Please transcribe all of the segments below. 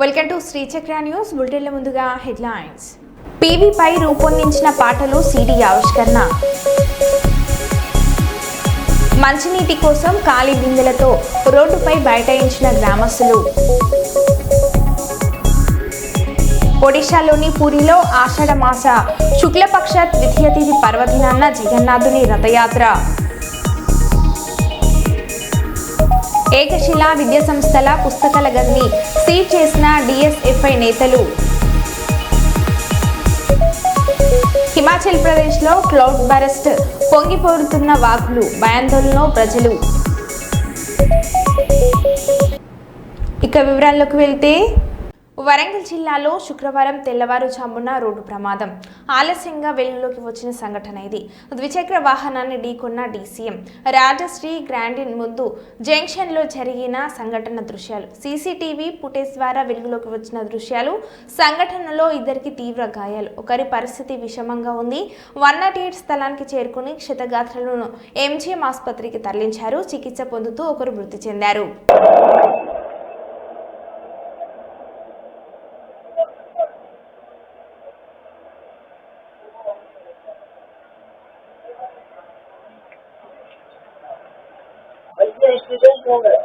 Welcome to Sri Chakra news బులెటిన్ల ముందుగా headlines. పీవీపై రూపొందించిన పాటలు సీడీ ఆవిష్కరణ. మంచినీటి కోసం ఖాళీ బిందెలతో రోడ్డుపై బైఠాయించిన గ్రామస్తులు. ఒడిశాలోని పూరిలో ఆషాఢ మాస శుక్లపక్ష ద్వితీయ తిథి పర్వదినాన్న జగన్నాథుని రథయాత్ర. ఏకశిలా విద్యా సంస్థల పుస్తకాల గదిని సీజ్ చేసిన డిఎస్ఎఫ్ఐ నేతలు. హిమాచల్ ప్రదేశ్లో క్లౌడ్ బరస్ట్, పొంగిపోరుతున్న వాగులు, భయాందోళనలో ప్రజలు. ఇక వివరాల్లోకి వెళ్తే, వరంగల్ జిల్లాలో శుక్రవారం తెల్లవారుజామున రోడ్డు ప్రమాదం. ఆలస్యంగా వెలుగులోకి వచ్చిన సంఘటన ఇది. ద్విచక్ర వాహనాన్ని ఢీకొన్న డీసీఎం రాజశ్రీ గ్రాండిన్ ముందు జంక్షన్లో జరిగిన సంఘటన దృశ్యాలు. సీసీటీవీ ఫుటేజ్ ద్వారా వెలుగులోకి వచ్చిన దృశ్యాలు. సంఘటనలో ఇద్దరికి తీవ్ర గాయాలు. ఒకరి పరిస్థితి విషమంగా ఉంది. 108 స్థలానికి చేరుకుని క్షతగాత్రులను ఎంజీఎం ఆసుపత్రికి తరలించారు. చికిత్స పొందుతూ ఒకరు మృతి చెందారు. एक्सीडेंट हो गए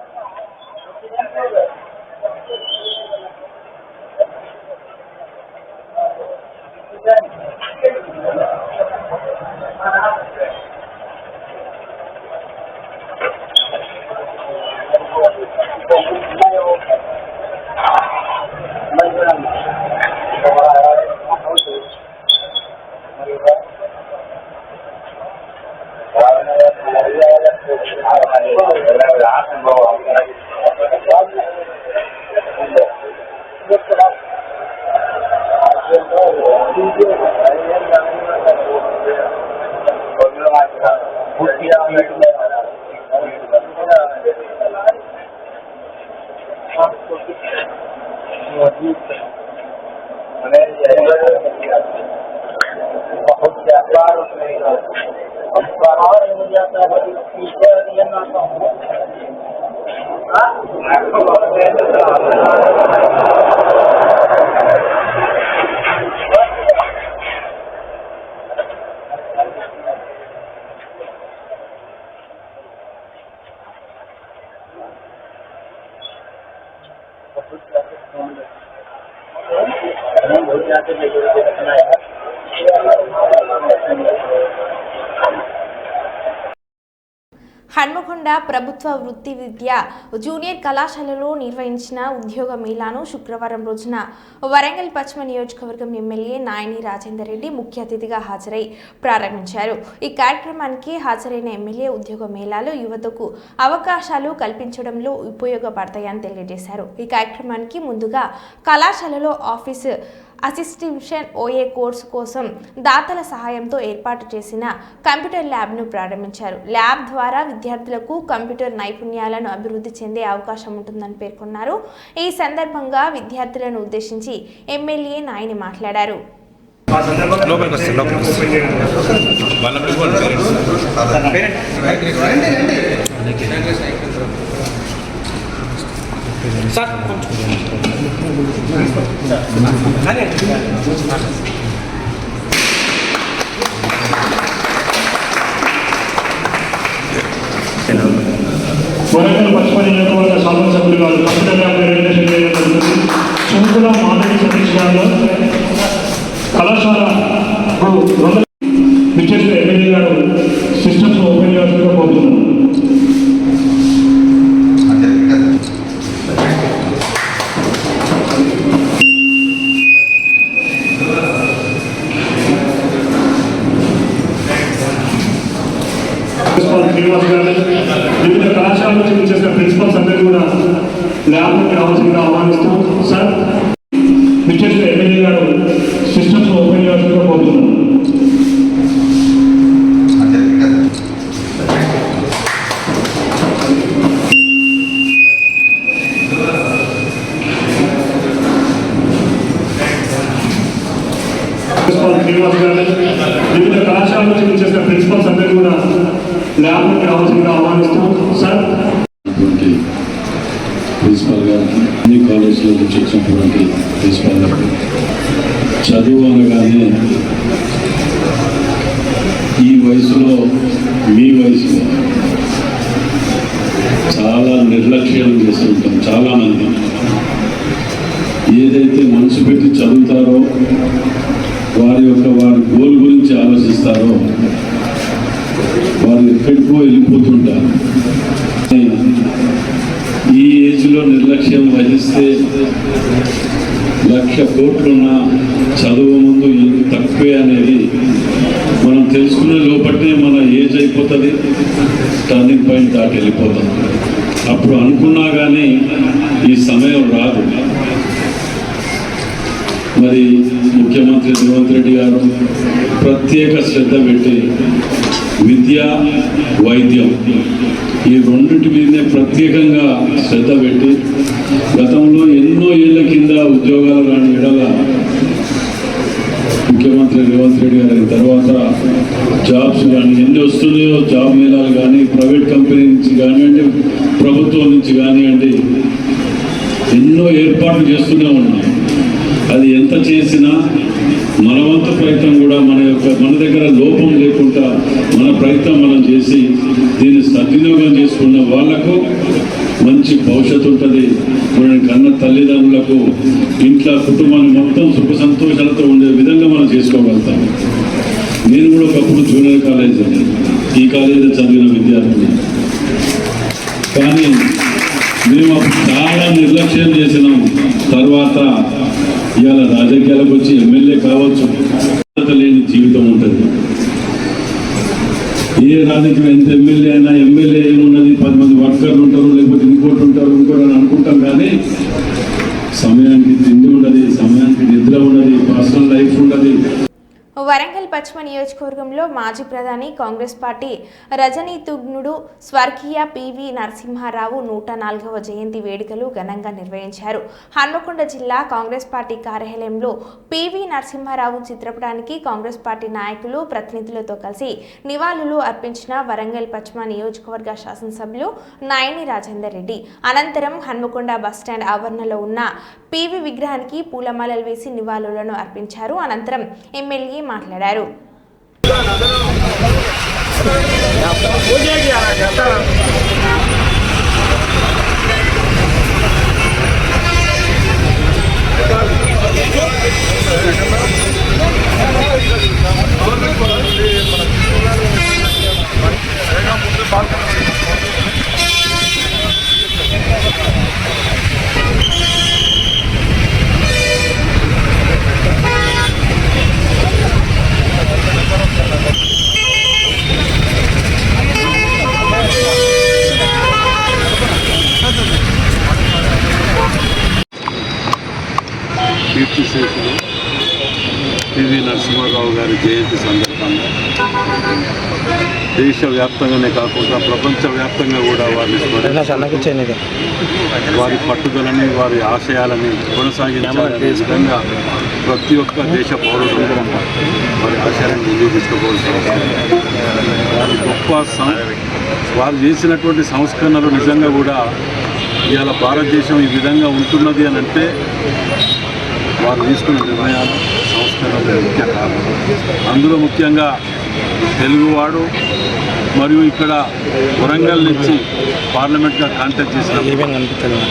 హన్మకొండ ప్రభుత్వ వృత్తి విద్య జూనియర్ కళాశాలలో నిర్వహించిన ఉద్యోగ మేళాను శుక్రవారం రోజున వరంగల్ పశ్చిమ నియోజకవర్గం ఎమ్మెల్యే నాయని రాజేందర్ రెడ్డి ముఖ్య అతిథిగా హాజరై ప్రారంభించారు. ఈ కార్యక్రమానికి హాజరైన ఎమ్మెల్యే ఉద్యోగ మేళాలు యువతకు అవకాశాలు కల్పించడంలో ఉపయోగపడతాయని తెలియజేశారు. ఈ కార్యక్రమానికి ముందుగా కళాశాలలో ఆఫీసు అసిస్టెంట్ ఓఏ కోర్సు కోసం దాతల సహాయంతో ఏర్పాటు చేసిన కంప్యూటర్ ల్యాబ్ను ప్రారంభించారు. ల్యాబ్ ద్వారా విద్యార్థులకు కంప్యూటర్ నైపుణ్యాలను అభివృద్ధి చెందే అవకాశం ఉంటుందని పేర్కొన్నారు. ఈ సందర్భంగా విద్యార్థులను ఉద్దేశించి ఎమ్మెల్యే నాయని మాట్లాడారు. వరంగల్ పశ్చిమ నియోజకవర్గ శాసనసభ్యులు గారు కంప్యూటర్ ల్యాబ్ రిజర్వేషన్ చేయడం జరుగుతుంది. చుంకుల మాధవి సతీష్ గారు కళాశాల విచ్చేసిన ఎమ్మెల్యే గారు సిస్టమ్స్ ఓపెన్ చేయాల్సిందిగా కోరుతున్నారు. శ్రీనివాస్ గారు వివిధ కళాశాల నుంచి వచ్చేసిన ప్రిన్సిపల్స్ అందరినీ కూడా ల్యాబ్లోకి రావాల్సిందిగా ఆహ్వానిస్తూ సార్ విచ్చేసిన ఎమ్మెల్యే గారు సిస్టమ్స్ ఓపెన్ చేయాల్సిందిగా కోరుతున్నారు. శ్రీనివాస్ గారు వివిధ కళాశాల నుంచి వచ్చేసిన ప్రిన్సిపల్స్ అందరినీ కూడా ల్యాబ్లోకి రావాల్సిందిగా ఆహ్వానిస్తూ సార్ ప్రిన్సిపల్ గారు అన్ని కాలేజీలో నుంచి వచ్చినటువంటి ప్రిన్సిపాల్లకు, చదువు అనగానే ఈ వయసులో మీ వయసులో చాలా నిర్లక్ష్యం చేస్తుంటాం. చాలామంది ఏదైతే మనసు పెట్టి చదువుతారో వారి గోల్ గురించి ఆలోచిస్తారో వారు ఎక్కడికో వెళ్ళిపోతుంటారు. ఈ ఏజ్లో నిర్లక్ష్యం వహిస్తే 1,00,000 కోట్లున్న చదువు ముందు తక్కువే అనేది మనం తెలుసుకునే లోపటే మన ఏజ్ అయిపోతుంది, టర్నింగ్ పాయింట్ దాటి వెళ్ళిపోతాం. అప్పుడు అనుకున్నా కానీ ఈ సమయం రాదు. మరి ముఖ్యమంత్రి రేవంత్ రెడ్డి గారు ప్రత్యేక శ్రద్ధ పెట్టి విద్య, వైద్యం ఈ రెండింటి మీదనే ప్రత్యేకంగా శ్రద్ధ పెట్టి గతంలో ఎన్నో ఏళ్ల కింద ఉద్యోగాలు రాని ఎడల ముఖ్యమంత్రి రేవంత్ రెడ్డి గారి తర్వాత జాబ్స్ కానీ ఎన్ని వస్తున్నాయో, జాబ్ మేళాలు కానీ ప్రైవేట్ కంపెనీ నుంచి కానివ్వండి, ప్రభుత్వం నుంచి కానివ్వండి, ఎన్నో ఏర్పాట్లు చేస్తూనే ఉన్నాయి. అది ఎంత చేసినా మన వంతు ప్రయత్నం కూడా మన దగ్గర లోపం లేకుండా మన ప్రయత్నం మనం చేసి దీన్ని సద్వినియోగం చేసుకున్న వాళ్లకు మంచి భవిష్యత్తు ఉంటుంది. మన కన్న తల్లిదండ్రులకు, ఇంట్లో కుటుంబాన్ని మొత్తం సుఖ సంతోషాలతో ఉండే విధంగా మనం చేసుకోగలుగుతాం. నేను కూడా ఒకప్పుడు జూనియర్ కాలేజ్ ఈ కాలేజీలో చదివిన విద్యార్థిని, కానీ మేము చాలా నిర్లక్ష్యం చేసినాం. తర్వాత ఇవాళ రాజకీయాలకు వచ్చి ఎమ్మెల్యే కావచ్చు, లేని జీవితం ఉంటుంది. ఏ రాజకీయం ఎంత ఎమ్మెల్యే అయినా ఎమ్మెల్యే ఏమున్నది, 10 మంది వర్కర్లు ఉంటారు, లేకపోతే ఇంకోటి అని అనుకుంటాం. కానీ సమయానికి తిండి ఉండదు, సమయానికి నిద్ర ఉండదు, పర్సనల్ లైఫ్ ఉండదు. వరంగల్ పశ్చిమ నియోజకవర్గంలో మాజీ ప్రధాని కాంగ్రెస్ పార్టీ రజనీతుగ్నుడు స్వర్గీయ పివి నరసింహారావు 104వ జయంతి వేడుకలు ఘనంగా నిర్వహించారు. హన్మకొండ జిల్లా కాంగ్రెస్ పార్టీ కార్యాలయంలో పివి నరసింహారావు చిత్రపటానికి కాంగ్రెస్ పార్టీ నాయకులు, ప్రతినిధులతో కలిసి నివాళులు అర్పించిన వరంగల్ పశ్చిమ నియోజకవర్గ శాసనసభ్యులు నాయని రాజేందర్ రెడ్డి అనంతరం హన్మకొండ బస్టాండ్ ఆవరణలో ఉన్న పివి విగ్రహానికి పూలమాలలు వేసి నివాళులను అర్పించారు. అనంతరం ఎమ్మెల్యే మాట్లాడారు. కీర్తిశేషులు పివి నరసింహారావు గారి జయంతి సందర్భంగా దేశవ్యాప్తంగానే కాకుండా ప్రపంచవ్యాప్తంగా కూడా వారిని స్మరించాలని, వారి పట్టుదలని, వారి ఆశయాలని కొనసాగించాలనే విధంగా ప్రతి ఒక్క దేశ పౌరుడు వారి ఆశయాలను ముందుకు తీసుకోవాల్సిన వారు చేసినటువంటి సంస్కరణలు నిజంగా కూడా ఇవాళ భారతదేశం ఈ విధంగా ఉంటున్నది అని అంటే వారు తీసుకున్న నిర్ణయాలు, సంస్కరణలు ముఖ్య కారణం. అందులో ముఖ్యంగా తెలుగువాడు మరియు ఇక్కడ వరంగల్ నుంచి పార్లమెంట్గా కాంటాక్ట్ చేసిన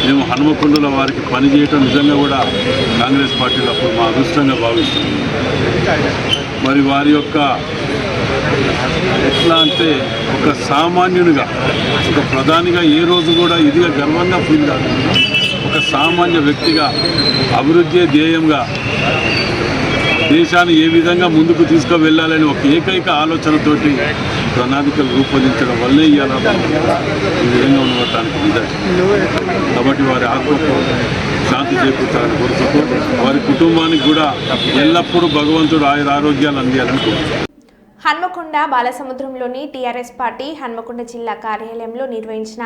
మేము హనుమకొండలో వారికి పనిచేయటం నిజంగా కూడా కాంగ్రెస్ పార్టీలో అప్పుడు మా అదృష్టంగా భావిస్తున్నాం. మరి వారి యొక్క ఎట్లా అంటే ఒక సామాన్యునిగా, ఒక ప్రధానిగా ఏ రోజు కూడా ఇదిగా గర్వంగా ఫీల్ కాదు. ఒక సామాన్య వ్యక్తిగా అభివృద్ధి ధ్యేయంగా దేశాన్ని ఏ విధంగా ముందుకు తీసుకువెళ్ళాలని ఒక ఏకైక ఆలోచనతోటి ప్రణాళికలు రూపొందించడం వల్లే ఇవాళ ఈ విధంగా ఉండటానికి నిదర్శనం. కాబట్టి వారి ఆత్మకు శాంతి చేకూర్చాలని కోరుతూ వారి కుటుంబానికి కూడా ఎల్లప్పుడూ భగవంతుడు ఆయుర ఆరోగ్యాలు అందియాలని కోరుతున్నాను. హన్మకొండ బాలసముద్రంలోని టీఆర్ఎస్ పార్టీ హన్మకొండ జిల్లా కార్యాలయంలో నిర్వహించిన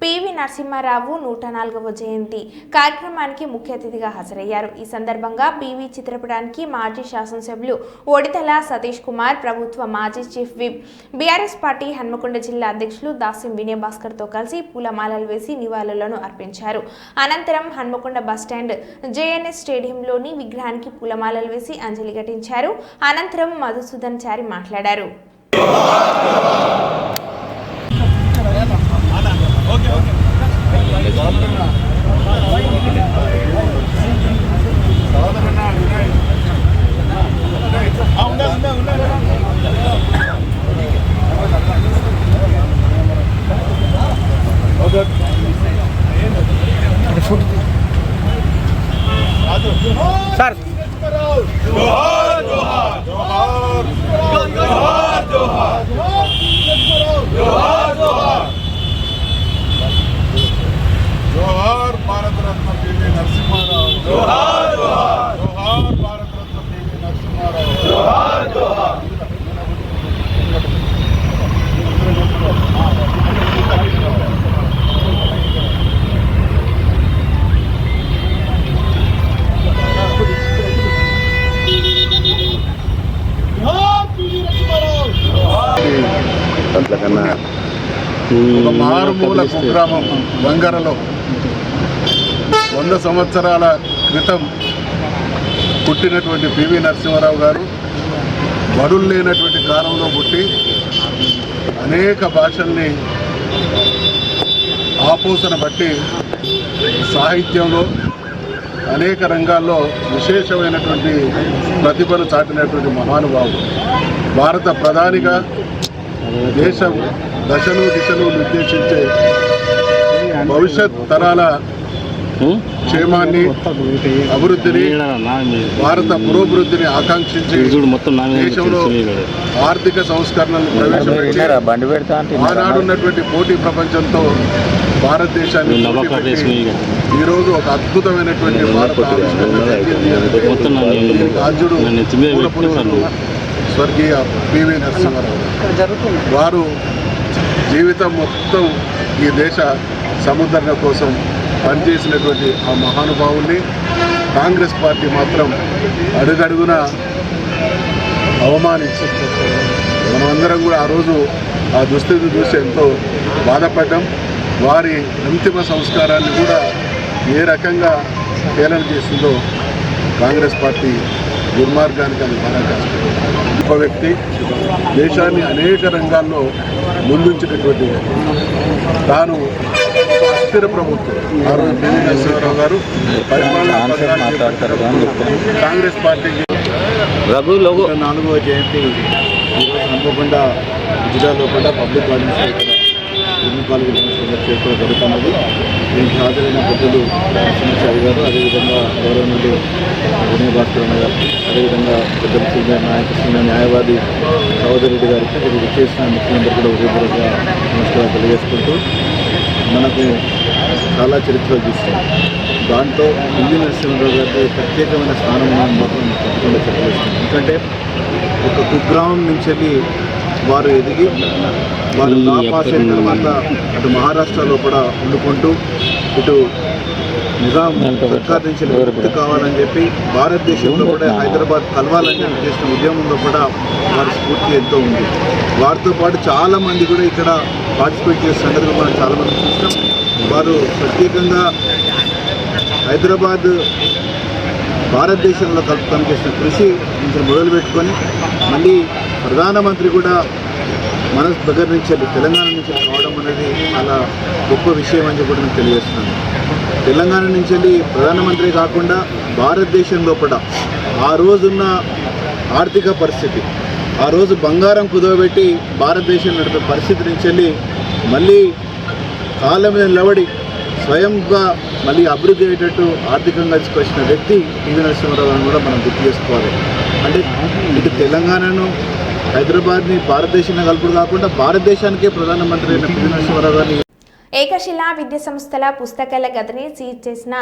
పివి నరసింహారావు 104వ జయంతి కార్యక్రమానికి ముఖ్య అతిథిగా హాజరయ్యారు. ఈ సందర్భంగా పివి చిత్రపటానికి మాజీ శాసనసభ్యులు ఒడితల సతీష్ కుమార్, ప్రభుత్వ మాజీ chief whip, BRS party Hanamkonda జిల్లా అధ్యక్షులు దాసిం వినయ్ భాస్కర్తో కలిసి పూలమాలలు వేసి నివాళులను అర్పించారు. అనంతరం హన్మకొండ బస్టాండ్ జేఎన్ఎస్ స్టేడియంలోని విగ్రహానికి పూలమాలలు వేసి అంజలి ఘటించారు. అనంతరం మధుసూదన్ చారి మాట్లాడారు. సార్ జోహార్ జోహార్ జోహార్ జోహార్ జోహార్ జోహార్ జోహార్ జోహార్ భారత రత్న పివి నరసింహారావు జోహార్ జోహార్ జోహార్ భారత రత్న పివి నరసింహారావు జోహార్ జోహార్ ఒక మారుమూల కుగ్రామం బంగారలో 100 సంవత్సరాల క్రితం పుట్టినటువంటి పివి నరసింహారావు గారు బడులు లేనటువంటి కాలంలో పుట్టి అనేక భాషల్ని ఆపోసన బట్టి సాహిత్యంలో అనేక రంగాల్లో విశేషమైనటువంటి ప్రతిభను చాటినటువంటి మహానుభావుడు. భారత ప్రధానిగా దేశ దశలు దిశలు నిర్దేశించే భవిష్యత్ తరాల క్షేమాన్ని, అభివృద్ధిని, భారత పురోభివృద్ధిని ఆకాంక్షించి దేశంలో ఆర్థిక సంస్కరణలు ప్రవేశపెట్టి ఆనాడున్నటువంటి పోటీ ప్రపంచంతో భారతదేశాన్ని ఈరోజు ఒక అద్భుతమైనటువంటి భారత రాజ్యుడు స్వర్గీయ పివి నరసింహారావు వారు జీవితం మొత్తం ఈ దేశ సముద్రణ కోసం పనిచేసినటువంటి ఆ మహానుభావుల్ని కాంగ్రెస్ పార్టీ మాత్రం అడుగడుగున అవమానించి మనమందరం కూడా ఆ రోజు ఆ దుస్థితిని చూసి ఎంతో బాధపడ్డాం. వారి అంతిమ సంస్కారాన్ని కూడా ఏ రకంగా హేళన చేసిందో కాంగ్రెస్ పార్టీ దుర్మార్గానికి అది పరాకాష్ట. గొప్ప వ్యక్తి, దేశాన్ని అనేక రంగాల్లో ముందుంచినటువంటి తాను అస్థిర ప్రభుత్వం ఆ రోజు పివి నరసింహారావు గారు పరిపాలన కాంగ్రెస్ పార్టీకి 4వ జయంతి ఈరోజు హన్మకొండ జిల్లాలో కూడా పబ్లిక్ అడ్మినిస్ట్రేషన్ చేసుకోవడం జరుగుతున్నది. దీనికి హాజరైన పెద్దలు నరసింహాచారి గారు, అదేవిధంగా గౌరవనీయులు వినయ్ భాస్కర్ గారు, అదేవిధంగా పెద్దలు సీనియర్ న్యాయవాది సహోదరెడ్డి గారికి ఇది విచ్చేసిన ముఖ్యమంత్రి కూడా హృదయపూర్వక నమస్కారాలు తెలియజేసుకుంటూ మనకు చాలా చరిత్రలు చూస్తున్నాం. దాంట్లో పివి నరసింహారావు గారికి ప్రత్యేకమైన స్థానం మాత్రం తప్పకుండా చెప్పేస్తున్నాం. ఎందుకంటే ఒక కుగ్రామం నుంచి వెళ్ళి వారు ఎదిగి వారు లా పాస్ అయిన తర్వాత అటు మహారాష్ట్రలో కూడా ఉండుకుంటూ ఇటు నిజాం సర్కార్ నుంచి విముక్తి కావాలని చెప్పి భారతదేశంలో కూడా హైదరాబాద్ కలవాలని చెప్పి చేసిన ఉద్యమంలో కూడా వారి స్ఫూర్తి ఎంతో ఉంది. వారితో పాటు చాలామంది కూడా ఇక్కడ పార్టిసిపేట్ చేసే సందర్భంగా మనం చాలామంది చూస్తాం. వారు ప్రత్యేకంగా హైదరాబాద్ భారతదేశంలో కలుపుతానికి చేసిన కృషి నుంచి మొదలుపెట్టుకొని మళ్ళీ ప్రధానమంత్రి కూడా మన దగ్గర నుంచి తెలంగాణ నుంచి రావడం అనేది చాలా గొప్ప విషయం అని చెప్పి నేను తెలియజేస్తున్నాను. తెలంగాణ నుంచి వెళ్ళి ప్రధానమంత్రి కాకుండా భారతదేశంలో కూడా ఆ రోజున్న ఆర్థిక పరిస్థితి, ఆ రోజు బంగారం కుదవబెట్టి భారతదేశం నడిపే పరిస్థితి నుంచి వెళ్ళి మళ్ళీ కాళ్ళ మీద నిలబడి స్వయంగా మళ్ళీ అభివృద్ధి అయ్యేటట్టు ఆర్థికంగా తీసుకొచ్చిన వ్యక్తి పివి నరసింహారావు అని కూడా మనం గుర్తు చేసుకోవాలి. అంటే ఇటు తెలంగాణను హైదరాబాద్ని భారతదేశంలో కలుపుడు కాకుండా భారతదేశానికే ప్రధానమంత్రి అయిన పివి నరసింహారావు గారిని ఏకశిలా విద్యా సంస్థల పుస్తకాల గదిని సీజ్ చేసిన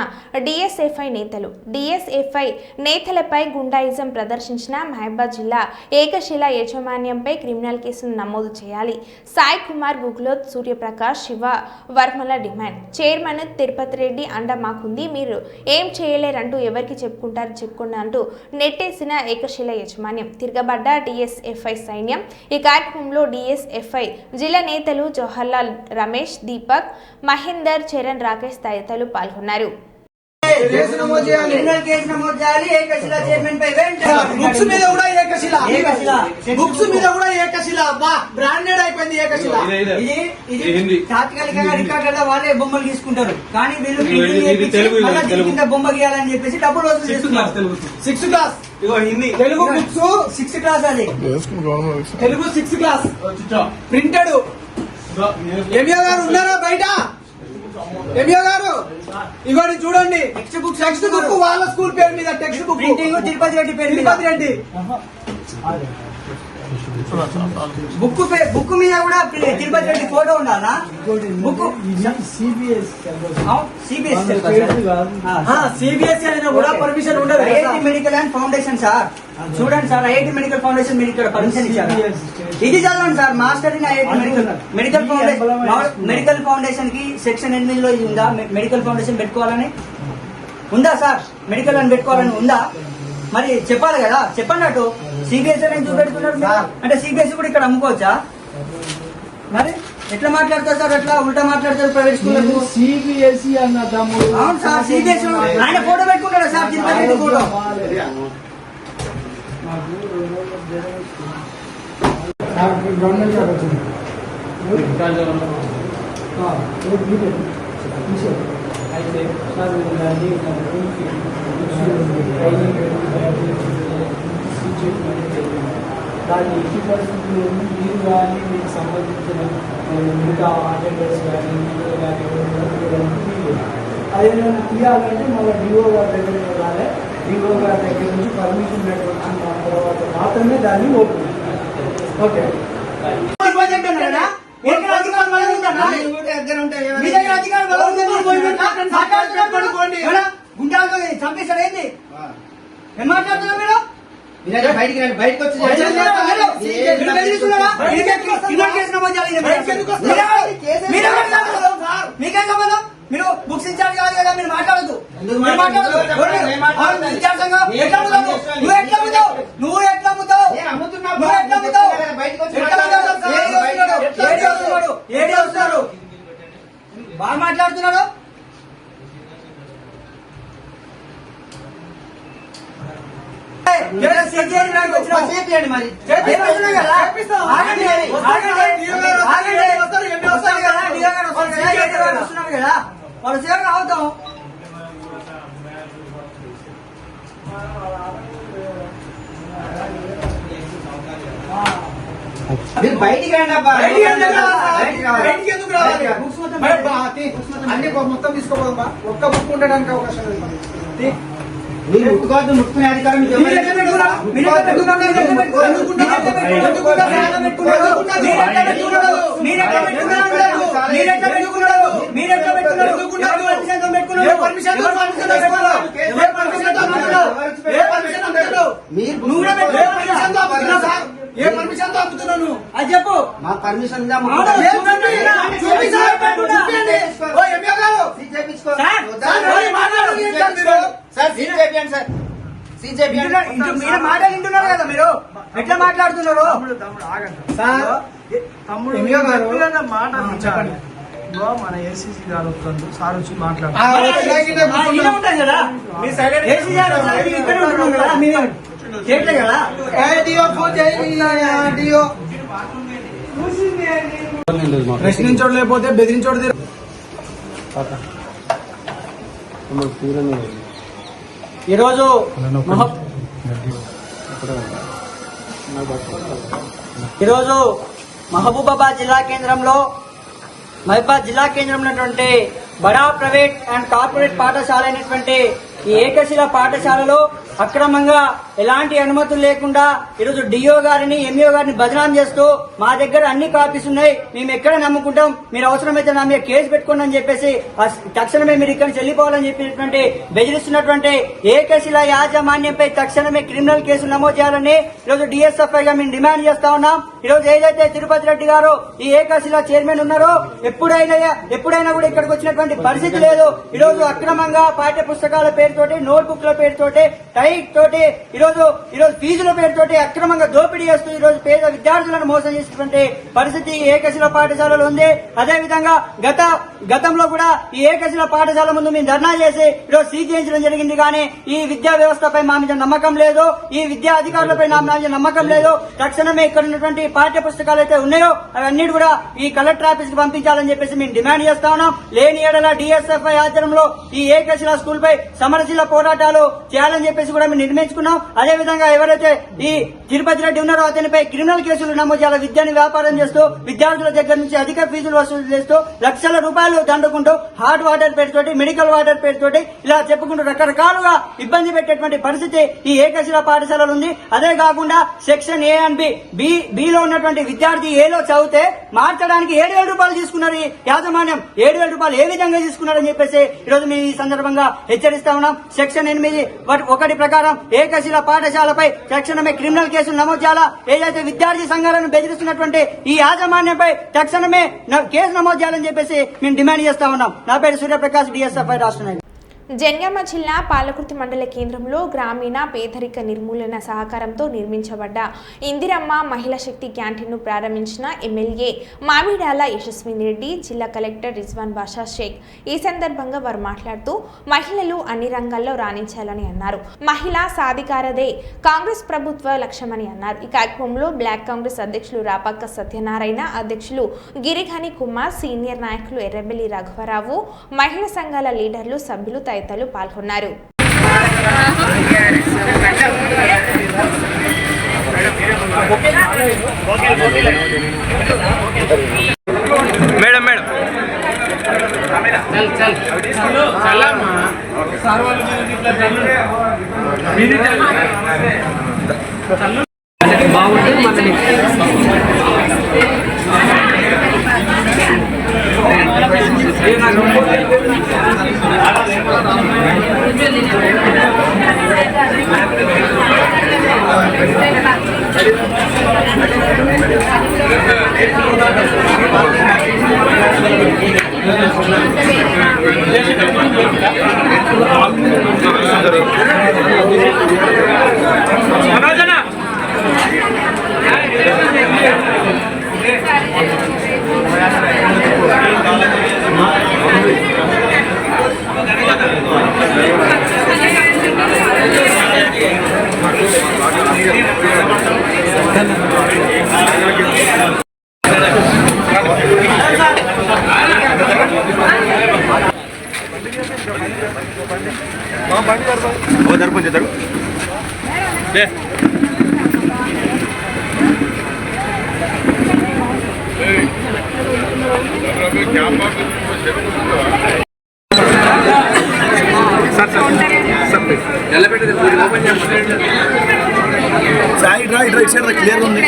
డిఎస్ఎఫ్ఐ నేతలు. డిఎస్ఎఫ్ఐ నేతలపై గుండాయిజం ప్రదర్శించిన మహబూబాబాద్ జిల్లా ఏకశిలా యాజమాన్యంపై క్రిమినల్ కేసును నమోదు చేయాలి. సాయి కుమార్, గుగ్లోత్, సూర్యప్రకాష్, శివ వర్మల డిమాండ్. చైర్మన్ తిరుపతి రెడ్డి అండ మాకుంది, మీరు ఏం చేయలేరంటూ ఎవరికి చెప్పుకుంటారు చెప్పుకోండి అంటూ నెట్టేసిన ఏకశిలా యాజమాన్యం. తిరగబడ్డ డిఎస్ఎఫ్ఐ సైన్యం. ఈ కార్యక్రమంలో డిఎస్ఎఫ్ఐ జిల్లా నేతలు జవహర్లాల్, రమేష్, దీపక్, మహేందర్, చరణ్, రాకేష్ తదితరులు పాల్గొన్నారు. బుక్స్ మీద కూడా ఏకశిల బ్రాండెడ్ అయిపోయింది. ఏకశిల ఇది తాత్కాలికంగా రికార్డులలో వాళ్ళే బొమ్మలు తీసుకుంటారు, కానీ వీళ్ళు బొమ్మ గీయాలని చెప్పేసి డబ్బులు వసూలు చేస్తున్నారు. 6th class Telugu books 6th class, అది Telugu 6th class printed. MA గారు ఉన్నారా బయట? ఎంఏ గారు ఇవన్నీ చూడండి. టెక్స్ట్ బుక్ వాళ్ళ స్కూల్ పేరు మీద, టెక్స్ట్ బుక్ తిరుపతి రెడ్డి పేరు, తిరుపతి రెడ్డి బుక్ మీద కూడా తిరుపతి రెడ్డి ఫోటో ఉండాలా? బుక్ సిబిఎస్ఈ అయినా కూడా పర్మిషన్ ఉండదు. IIT medical and foundation sir, చూడండి సార్, ఐఐటి మెడికల్ ఫౌండేషన్ మీరు ఇక్కడ పర్మిషన్ ఇచ్చారు. ఇది చదవండి sir, master in IIT medical foundation కి సెక్షన్ 8లో ఇది ఉందా? మెడికల్ ఫౌండేషన్ పెట్టుకోవాలని ఉందా సార్? మెడికల్ అని పెట్టుకోవాలని ఉందా? మరి చెప్పాలి కదా, చెప్పండి. అటు సిబిఎస్ఈ అని చూపెడుతున్నారు అంటే సిబిఎస్ఈ కూడా ఇక్కడ అమ్ముకోవచ్చా? మరి ఎట్లా మాట్లాడతారు సార్? ఎట్లా ఉల్టా మాట్లాడతారు ప్రైవేట్ స్కూల్? సిబిఎస్ఈ అన్న తమ్ముడు. అవును సార్, సిబిఎస్ఈ ఆయన ఫోటో పెట్టుకుంటాడు సార్, తిరుపతి ఫోటో. అయితే సార్ దాన్ని ఎట్టి పరిస్థితుల్లో మీరు కానీ మీకు సంబంధించిన మిగతా అటెండర్స్ కానీ అదేవిధంగా తీయాలంటే మళ్ళీ డిఓ గారి దగ్గర వెళ్ళాలి. డిఓ గారి దగ్గర నుంచి పర్మిషన్ లెటర్ వచ్చిన తర్వాత మాత్రమే దాన్ని ఓపెన్. ఓకే, గుండాలతో చంపేశాడు. ఏంది ఏం మాట్లాడుతున్నారు మీరు? బయటకు వచ్చి మీకేం సంబంధం? మీరు బుక్స్ ఇన్ఛార్జ్ కాదు కదా, మీరు మాట్లాడద్దు. నువ్వు బాగా మాట్లాడుతున్నాడు. వాళ్ళు సేవలు అవుతాం. మీరు బయటికి రండి అబ్బా. ఎందుకు రావాలి? అన్ని మొత్తం తీసుకోపోదా? ఒక్క బుక్ ఉండడానికి అవకాశం లేదు. మీరు ముట్టుకోవద్దు, ముట్టుకునే అధికారం ఏ పర్మిషన్ తో అమ్ముతున్నాను అది చెప్పు. మా పర్మిషన్ మీరు మాటలు వింటున్నారు కదా, మీరు ఎట్లా మాట్లాడుతున్నారు? మాట చెప్పండి. మన ఏసీసీ గారు వస్తుంది, సార్ వచ్చి మాట్లాడుతున్నారు కదా. ప్రశ్నించోడు లేకపోతే బెదిరించోడు. ఈరోజు మహబూబాబాద్ జిల్లా కేంద్రంలో బడా ప్రైవేట్ అండ్ కార్పొరేట్ పాఠశాల అయినటువంటి ఈ ఏకశిల పాఠశాలలో అక్రమంగా ఎలాంటి అనుమతులు లేకుండా ఈరోజు డిఓ గారిని ఎంఈఓ గారిని బదనాం చేస్తూ మా దగ్గర అన్ని కాపీస్ ఉన్నాయి, మేము ఎక్కడ నమ్ముకుంటాం, మీరు అవసరమైతే నా మీద కేసు పెట్టుకోండి అని చెప్పేసి తక్షణమే మీరు ఇక్కడి నుంచి వెళ్ళిపోవాలని చెప్పినటువంటి బెదిరిస్తున్నటువంటి ఏకశిల యాజమాన్యంపై తక్షణమే క్రిమినల్ కేసులు నమోదు చేయాలని ఈరోజు డిఎస్ఎఫ్ఐ గా మేము డిమాండ్ చేస్తా ఉన్నాం. ఈరోజు ఏదైతే తిరుపతి రెడ్డి గారు ఈ ఏకశిల చైర్మన్ ఉన్నారో ఎప్పుడైనా కూడా ఇక్కడికి వచ్చినటువంటి పరిస్థితి లేదు. ఈరోజు అక్రమంగా పాఠ్య పుస్తకాల పేరుతోటి, నోట్బుక్ల పేరుతోటి, టైట్ తోటి ఈరోజు ఫీజుల పేరుతోటి అక్రమంగా దోపిడీ చేస్తూ ఈరోజు పేద విద్యార్థులను మోసం చేసినటువంటి పరిస్థితి ఈ ఏకశిల పాఠశాలలో ఉంది. అదేవిధంగా గతంలో కూడా ఈ ఏకశిల పాఠశాల ముందు మేము ధర్నా చేసి ఈరోజు సీజ్ చేయించడం జరిగింది. కానీ ఈ విద్యా వ్యవస్థపై మా మీద నమ్మకం లేదు, ఈ విద్యా అధికారులపై మా మీద నమ్మకం లేదు. తక్షణమే ఇక్కడ ఉన్నటువంటి పాఠ్య పుస్తకాలు అయితే ఉన్నాయో అవన్నీ కూడా ఈ కలెక్టర్ ఆఫీస్ కి పంపించాలని చెప్పేసి మేము డిమాండ్ చేస్తా ఉన్నాం. లేని ఏడల డిఎస్ఎఫ్ఐ ఆధ్వర్యంలో ఈ ఏకశిల స్కూల్ పై సమరశీల పోరాటాలు చేయాలని చెప్పేసి కూడా మేము నిర్ణయించుకున్నాం. అదేవిధంగా ఎవరైతే ఈ తిరుపతి రెడ్డి ఉన్నారో అతనిపై క్రిమినల్ కేసులు నమోదు చేయాలి. విద్యని వ్యాపారం చేస్తూ విద్యార్థుల దగ్గర నుంచి అధిక ఫీజులు వసూలు చేస్తూ లక్షల రూపాయలు దండుకుంటూ హాట్ వాటర్ పేరుతోటి, మెడికల్ వాటర్ పేరుతోటి ఇలా చెప్పుకుంటూ రకరకాలుగా ఇబ్బంది పెట్టేటువంటి పరిస్థితి ఈ ఏకశిల పాఠశాలలో ఉంది. అదే కాకుండా సెక్షన్ ఏ అండ్ బిలో ఉన్నటువంటి విద్యార్థి ఏలో చదివితే మార్చడానికి 7,000 రూపాయలు తీసుకున్నారు ఈ యాజమాన్యం. 7,000 రూపాయలు ఏ విధంగా తీసుకున్నారని చెప్పేసి ఈరోజు మేము ఈ సందర్భంగా హెచ్చరిస్తా ఉన్నాం. సెక్షన్ 8(1) ప్రకారం ఏకశిల పాఠశాలపై తక్షణమే క్రిమినల్ కేసులు నమోదు చేయాలా. ఏదైతే విద్యార్థి సంఘాలను బెదిరిస్తున్నటువంటి ఈ యాజమాన్యంపై తక్షణమే కేసు నమోదు చేయాలని చెప్పేసి మేము డిమాండ్ చేస్తా ఉన్నాం. నా పేరు సూర్యప్రకాష్, డిఎస్ఎఫ్ఐ రాష్ట్ర నాయకుడు. జన్గామ జిల్లా పాలకుర్తి మండల కేంద్రంలో గ్రామీణ పేదరిక నిర్మూలన సహకారంతో నిర్మించబడ్డ ఇందిరమ్మ మహిళా శక్తి క్యాంటీన్ను ప్రారంభించిన ఎమ్మెల్యే మామిడాల యశస్విని రెడ్డి, జిల్లా కలెక్టర్ రిజ్వాన్ బాషా షేక్. ఈ సందర్భంగా వారు మాట్లాడుతూ మహిళలు అన్ని రంగాల్లో రాణించాలని అన్నారు. మహిళా సాధికారదే కాంగ్రెస్ ప్రభుత్వ లక్ష్యమని అన్నారు. ఈ కార్యక్రమంలో బ్లాక్ కాంగ్రెస్ అధ్యక్షులు రాపక్క సత్యనారాయణ, అధ్యక్షులు గిరిఘని కుమార్, సీనియర్ నాయకులు ఎర్రబెల్లి రఘువరావు, మహిళా సంఘాల లీడర్లు, సభ్యులు తదితరులు పాల్గొన్నారు. క్లియర్ ఉంది.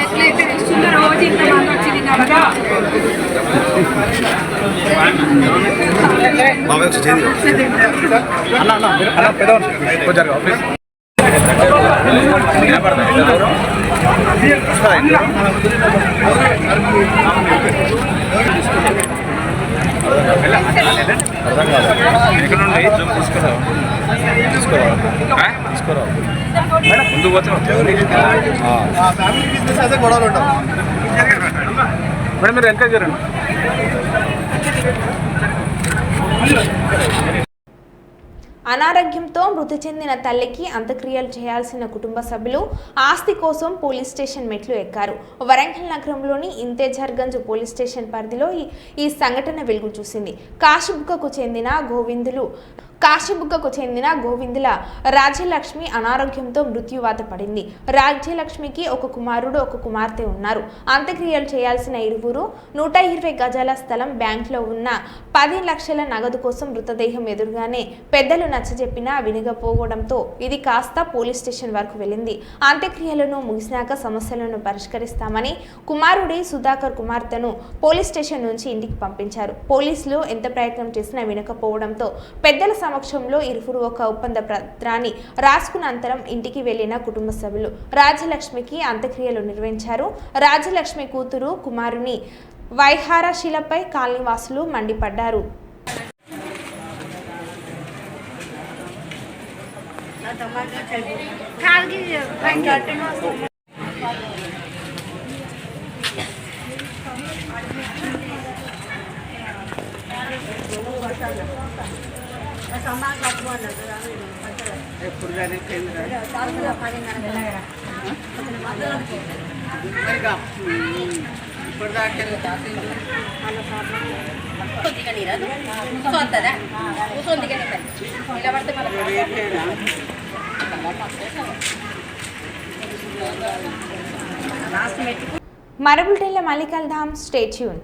ముందు ఫ్యామిలీ బిజినెస్ అయితే గొడవలు ఉంటాం మేడం, మీరు ఎంకరేజ్ చేయండి. అనారోగ్యంతో మృతి చెందిన తల్లికి అంత్యక్రియలు చేయాల్సిన కుటుంబ సభ్యులు ఆస్తి కోసం పోలీస్ స్టేషన్ మెట్లు ఎక్కారు. వరంగల్ నగరంలోని ఇంతేజర్గంజ్ పోలీస్ స్టేషన్ పరిధిలో ఈ సంఘటన వెలుగు చూసింది. కాశీబుక్కకు చెందిన గోవిందులు కాశీబుగ్గకు చెందిన గోవిందుల రాజ్యలక్ష్మి అనారోగ్యంతో మృత్యువాత పడింది. రాజ్యలక్ష్మికి ఒక కుమారుడు, ఒక కుమార్తె ఉన్నారు. అంత్యక్రియలు చేయాల్సిన ఇరువురు 120 గజాల స్థలం, బ్యాంకులో ఉన్న 10 లక్షల నగదు కోసం మృతదేహం ఎదురుగానే పెద్దలు నచ్చజెప్పినా వినకపోవడంతో ఇది కాస్త పోలీస్ స్టేషన్ వరకు వెళ్ళింది. అంత్యక్రియలను ముగిసినాక సమస్యలను పరిష్కరిస్తామని కుమారుడి సుధాకర్ కుమార్తెను పోలీస్ స్టేషన్ నుంచి ఇంటికి పంపించారు. పోలీసులు ఎంత ప్రయత్నం చేసినా వినకపోవడంతో పెద్దల సమక్షంలో ఇరువురు ఒక ఒప్పంద పత్రాన్ని రాసుకున్నంతరం ఇంటికి వెళ్లిన కుటుంబ సభ్యులు రాజ్యలక్ష్మికి అంత్యక్రియలు నిర్వహించారు. రాజ్యలక్ష్మి కూతురు కుమారుని వైహారశిలపై కాలనీవాసులు మండిపడ్డారు. మరో బులెటిన్లో మళ్ళీ కలుద్దాం. Stay tune.